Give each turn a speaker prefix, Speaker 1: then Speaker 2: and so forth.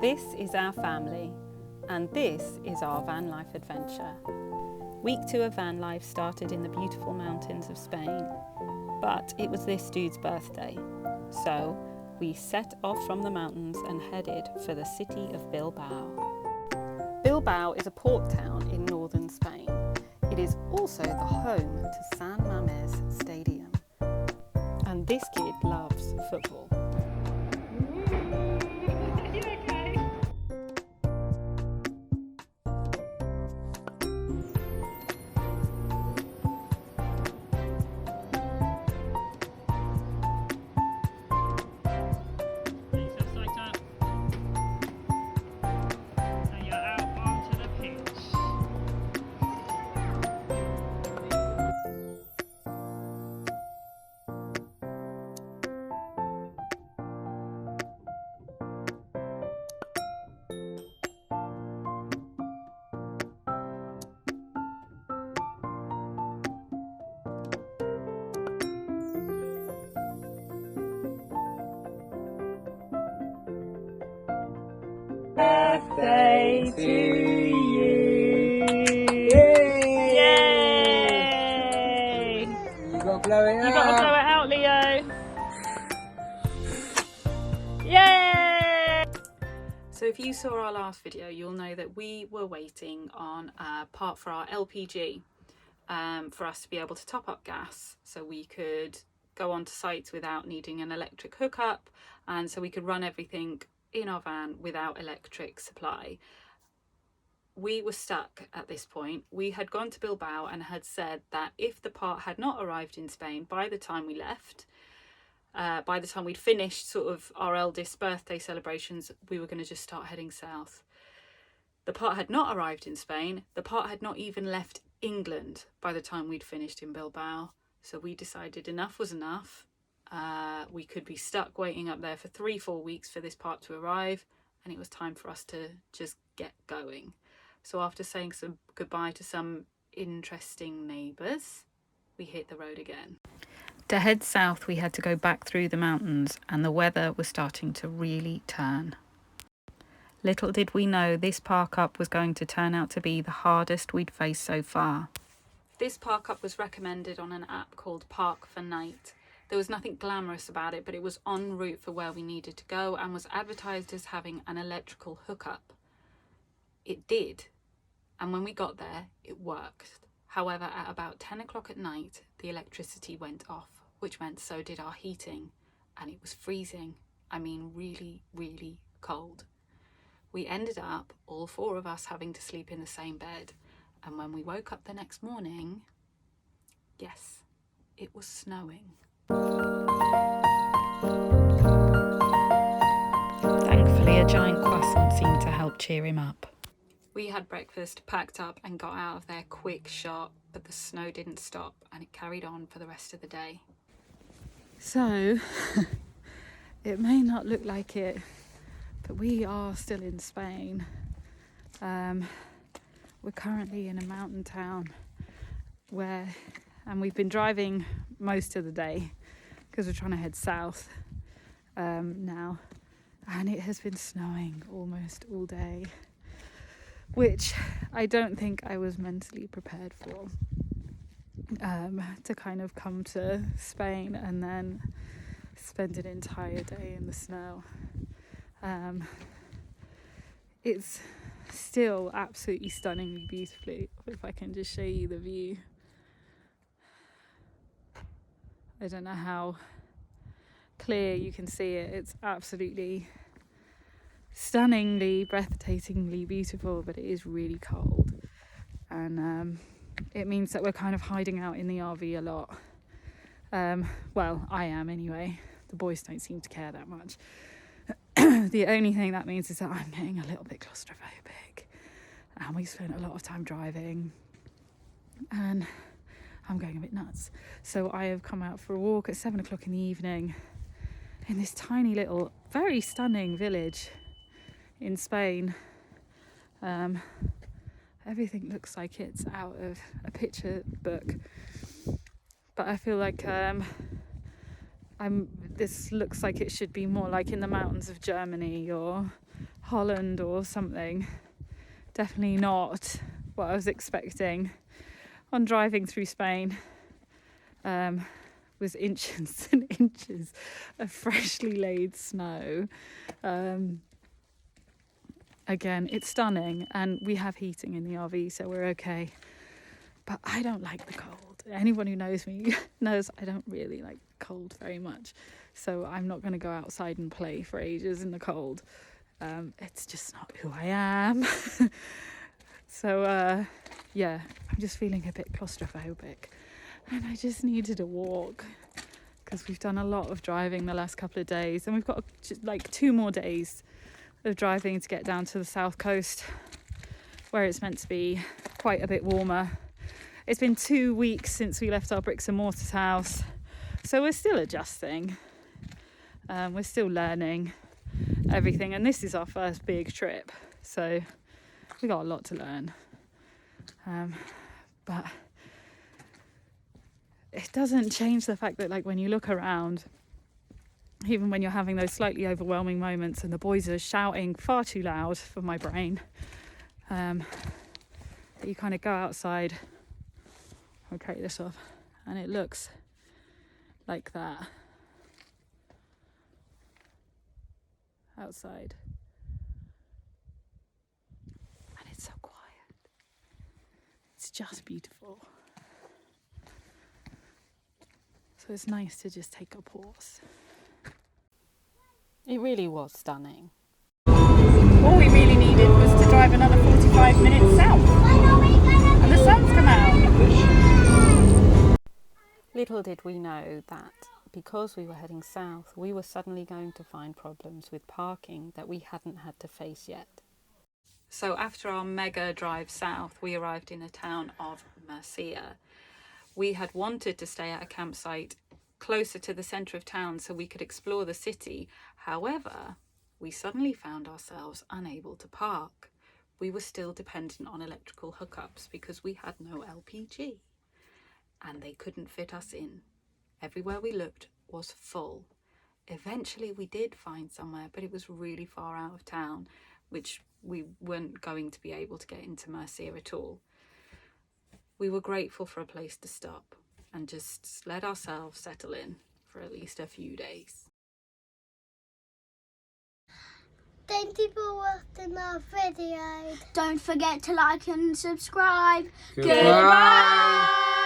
Speaker 1: This is our family, and this is our van life adventure. Week 2 of van life started in the beautiful mountains of Spain, but it was this dude's birthday, so we set off from the mountains and headed for the city of Bilbao. Bilbao is a port town in northern Spain. It is also the home to San Mamés Stadium, and this kid loves football. Birthday to you!
Speaker 2: Yay!
Speaker 1: Yay!
Speaker 2: You gotta blow it out!
Speaker 1: You gotta blow it out, Leo! Yay! So if you saw our last video, you'll know that we were waiting on a part for our LPG for us to be able to top up gas so we could go onto sites without needing an electric hookup, and so we could run everything in our van without electric supply. We were stuck at this point. We had gone to Bilbao and had said that if the part had not arrived in Spain by the time we left, by the time we'd finished sort of our eldest birthday celebrations, we were going to just start heading south. The part had not arrived in Spain. The part had not even left England by the time we'd finished in Bilbao. So we decided enough was enough. We could be stuck waiting up there for 3-4 weeks for this part to arrive, and it was time for us to just get going. So after saying some goodbye to some interesting neighbours, we hit the road again. To head south, we had to go back through the mountains, and the weather was starting to really turn. Little did we know this park up was going to turn out to be the hardest we'd faced so far. This park up was recommended on an app called Park for Night. There was nothing glamorous about it, but it was en route for where we needed to go and was advertised as having an electrical hookup. It did, and when we got there, it worked. However, at about 10 o'clock at night, the electricity went off, which meant so did our heating, and it was freezing. I mean, really, really cold. We ended up, all 4 of us, having to sleep in the same bed, and when we woke up the next morning, yes, it was snowing. Thankfully, a giant croissant seemed to help cheer him up. We had breakfast, packed up and got out of there quick shot, but the snow didn't stop and it carried on for the rest of the day. So, it may not look like it, but we are still in Spain. We're currently in a mountain town and we've been driving most of the day because we're trying to head south now, and it has been snowing almost all day, which I don't think I was mentally prepared for, to kind of come to Spain and then spend an entire day in the snow. It's still absolutely stunningly beautifully. If I can just show you the view. I don't know how clear you can see it. It's absolutely stunningly, breathtakingly beautiful, but it is really cold. And it means that we're kind of hiding out in the RV a lot. Well, I am anyway. The boys don't seem to care that much. The only thing that means is that I'm getting a little bit claustrophobic. And we spent a lot of time driving. And I'm going a bit nuts. So I have come out for a walk at 7 o'clock in the evening in this tiny little, very stunning village in Spain. Everything looks like it's out of a picture book. But I feel like This looks like it should be more like in the mountains of Germany or Holland or something. Definitely not what I was expecting on driving through Spain. Was inches and inches of freshly laid snow. Again, it's stunning, and we have heating in the RV, so we're okay. But I don't like the cold. Anyone who knows me knows I don't really like cold very much. So I'm not going to go outside and play for ages in the cold. It's just not who I am. So, yeah, I'm just feeling a bit claustrophobic. And I just needed a walk because we've done a lot of driving the last couple of days. And we've got like 2 more days of driving to get down to the south coast where it's meant to be quite a bit warmer. It's been 2 weeks since we left our bricks and mortars house, so we're still adjusting. We're still learning everything, and this is our first big trip, so we got a lot to learn. But it doesn't change the fact that, like, when you look around, even when you're having those slightly overwhelming moments and the boys are shouting far too loud for my brain, that you kind of go outside. I'll take this off, and it looks like that outside, and it's so quiet. It's just beautiful. So it's nice to just take a pause. It really was stunning. All we really needed was to drive another 45 minutes south, and the sun's come out. Little did we know that because we were heading south, we were suddenly going to find problems with parking that we hadn't had to face yet. So after our mega drive south, we arrived in the town of Murcia. We had wanted to stay at a campsite closer to the centre of town so we could explore the city. However, we suddenly found ourselves unable to park. We were still dependent on electrical hookups because we had no LPG, and they couldn't fit us in. Everywhere we looked was full. Eventually we did find somewhere, but it was really far out of town, which we weren't going to be able to get into Murcia at all. We were grateful for a place to stop and just let ourselves settle in for at least a few days.
Speaker 3: Thank you for watching our video. Don't forget to like and subscribe.
Speaker 2: Goodbye.